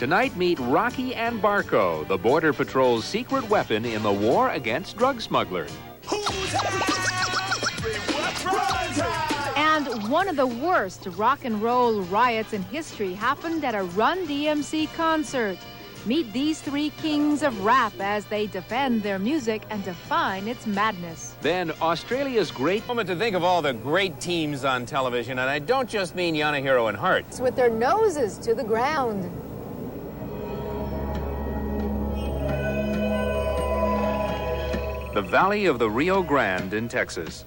Tonight, meet Rocky and Barco, the Border Patrol's secret weapon in the war against drug smugglers. And one of the worst rock and roll riots in history happened at a Run DMC concert. Meet these three kings of rap as they defend their music and define its madness. Then Australia's great Moment to think of all the great teams on television, and I don't just mean Yanahiro and Hart. With their noses to the ground. the Valley of the Rio Grande in Texas.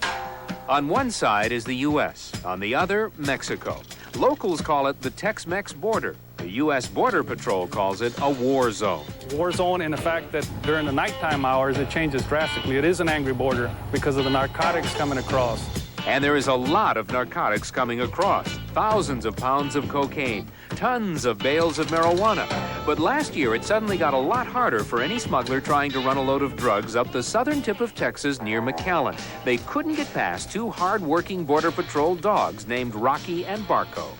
On one side is the U.S., on the other, Mexico. Locals call it the Tex-Mex border. The U.S. Border Patrol calls it a war zone. War zone in the fact that during the nighttime hours it changes drastically. It is an angry border because of the narcotics coming across. And there is a lot of narcotics coming across. Thousands of pounds of cocaine, tons of bales of marijuana. But last year it suddenly got a lot harder for any smuggler trying to run a load of drugs up the southern tip of Texas near McAllen. They couldn't get past two hard-working Border Patrol dogs named Rocky and Barco.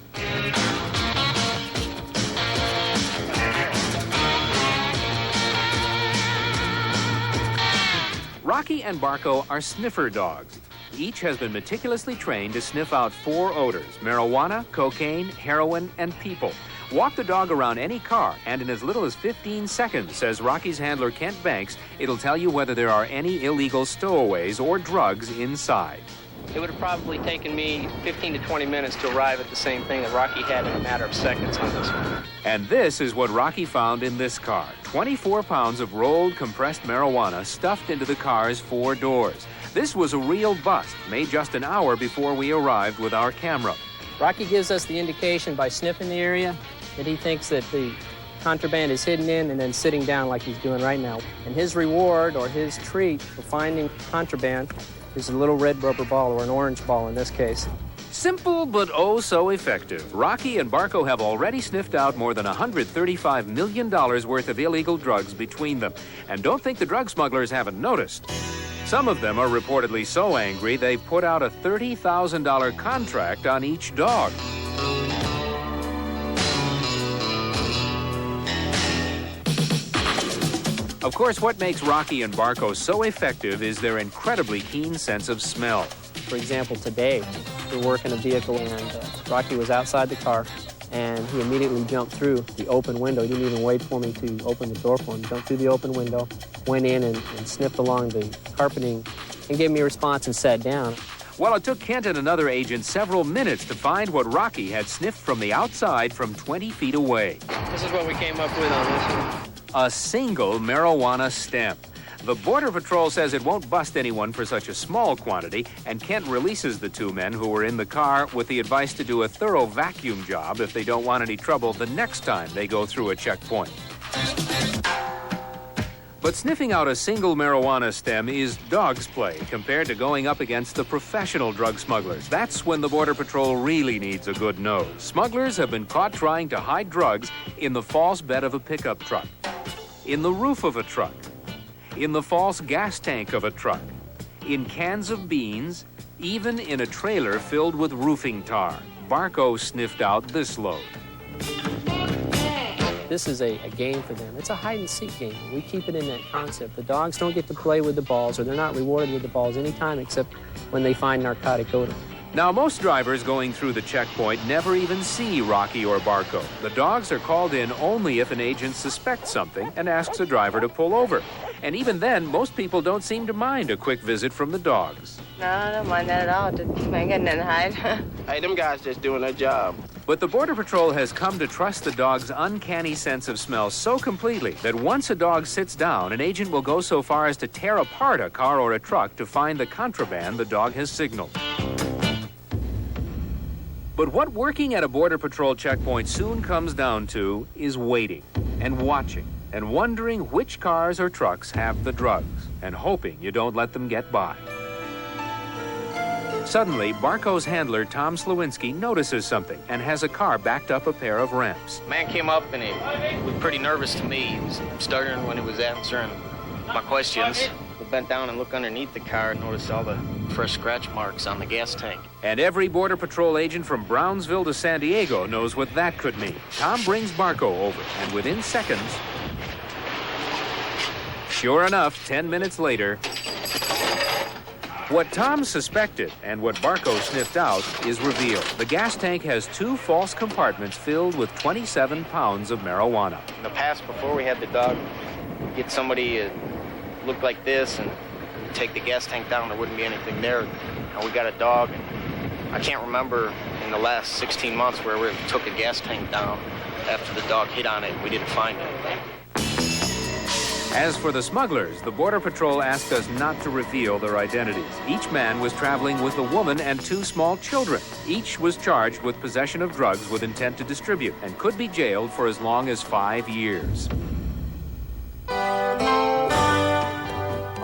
Rocky and Barco are sniffer dogs. Each has been meticulously trained to sniff out 4 odors: marijuana, cocaine, heroin, and people. Walk the dog around any car, and in as little as 15 seconds, says Rocky's handler Kent Banks, it'll tell you whether there are any illegal stowaways or drugs inside. It would have probably taken me 15 to 20 minutes to arrive at the same thing that Rocky had in a matter of seconds on this one. And this is what Rocky found in this car: 24 pounds of rolled, compressed marijuana stuffed into the car's 4 doors. This was a real bust, made just an hour before we arrived with our camera. Rocky gives us the indication by sniffing the area that he thinks that the contraband is hidden in and then sitting down like he's doing right now. And his reward, or his treat for finding contraband, is a little red rubber ball, or an orange ball in this case. Simple but oh so effective. Rocky and Barco have already sniffed out more than $135 million worth of illegal drugs between them. And don't think the drug smugglers haven't noticed. Some of them are reportedly so angry they put out a $30,000 contract on each dog. Of course, what makes Rocky and Barco so effective is their incredibly keen sense of smell. For example, today, we're working a vehicle and Rocky was outside the car and he immediately jumped through the open window. He didn't even wait for me to open the door for him. Jumped through the open window, went in and sniffed along the carpeting and gave me a response and sat down. Well, it took Kent and another agent several minutes to find what Rocky had sniffed from the outside from 20 feet away. This is what we came up with on this one. A single marijuana stem. The Border Patrol says it won't bust anyone for such a small quantity, and Kent releases the 2 men who were in the car with the advice to do a thorough vacuum job if they don't want any trouble the next time they go through a checkpoint. But sniffing out a single marijuana stem is dog's play compared to going up against the professional drug smugglers. That's when the Border Patrol really needs a good nose. Smugglers have been caught trying to hide drugs in the false bed of a pickup truck, in the roof of a truck, in the false gas tank of a truck, in cans of beans, even in a trailer filled with roofing tar. Barco sniffed out this load. This is a game for them. It's a hide-and-seek game. We keep it in that concept. The dogs don't get to play with the balls, or they're not rewarded with the balls anytime except when they find narcotic odor. Now, most drivers going through the checkpoint never even see Rocky or Barco. The dogs are called in only if an agent suspects something and asks a driver to pull over. And even then, most people don't seem to mind a quick visit from the dogs. No, I don't mind that at all. Just ain't got nothing to hide. Hey, them guys just doing their job. But the Border Patrol has come to trust the dog's uncanny sense of smell so completely that once a dog sits down, an agent will go so far as to tear apart a car or a truck to find the contraband the dog has signaled. But what working at a Border Patrol checkpoint soon comes down to is waiting and watching and wondering which cars or trucks have the drugs and hoping you don't let them get by. Suddenly, Barco's handler, Tom Slewinski, notices something and has a car backed up a pair of ramps. Man came up and he was pretty nervous to me. He was stuttering when he was answering my questions. We bent down and looked underneath the car and noticed all the fresh scratch marks on the gas tank. And every Border Patrol agent from Brownsville to San Diego knows what that could mean. Tom brings Barco over, and within seconds, sure enough, 10 minutes later, what Tom suspected and what Barco sniffed out is revealed. The gas tank has 2 false compartments filled with 27 pounds of marijuana. In the past, before we had the dog, we'd get somebody to look like this and take the gas tank down, there wouldn't be anything there. And we got a dog, and I can't remember in the last 16 months where we took a gas tank down after the dog hit on it, we didn't find anything. As for the smugglers, the Border Patrol asked us not to reveal their identities. Each man was traveling with a woman and 2 small children. Each was charged with possession of drugs with intent to distribute and could be jailed for as long as 5 years.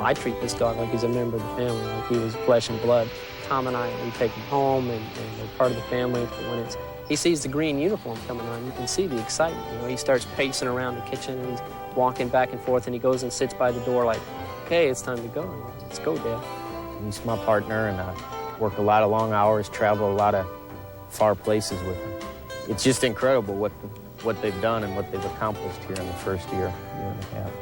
I treat this dog like he's a member of the family, like he was flesh and blood. Tom and I, we take him home and they're part of the family. But when he sees the green uniform coming on, you can see the excitement. You know, he starts pacing around the kitchen and he's walking back and forth, and he goes and sits by the door like, okay, it's time to go. Let's go, Dad. He's my partner, and I work a lot of long hours, travel a lot of far places with him. It's just incredible what they've done and what they've accomplished here in the first year and a half.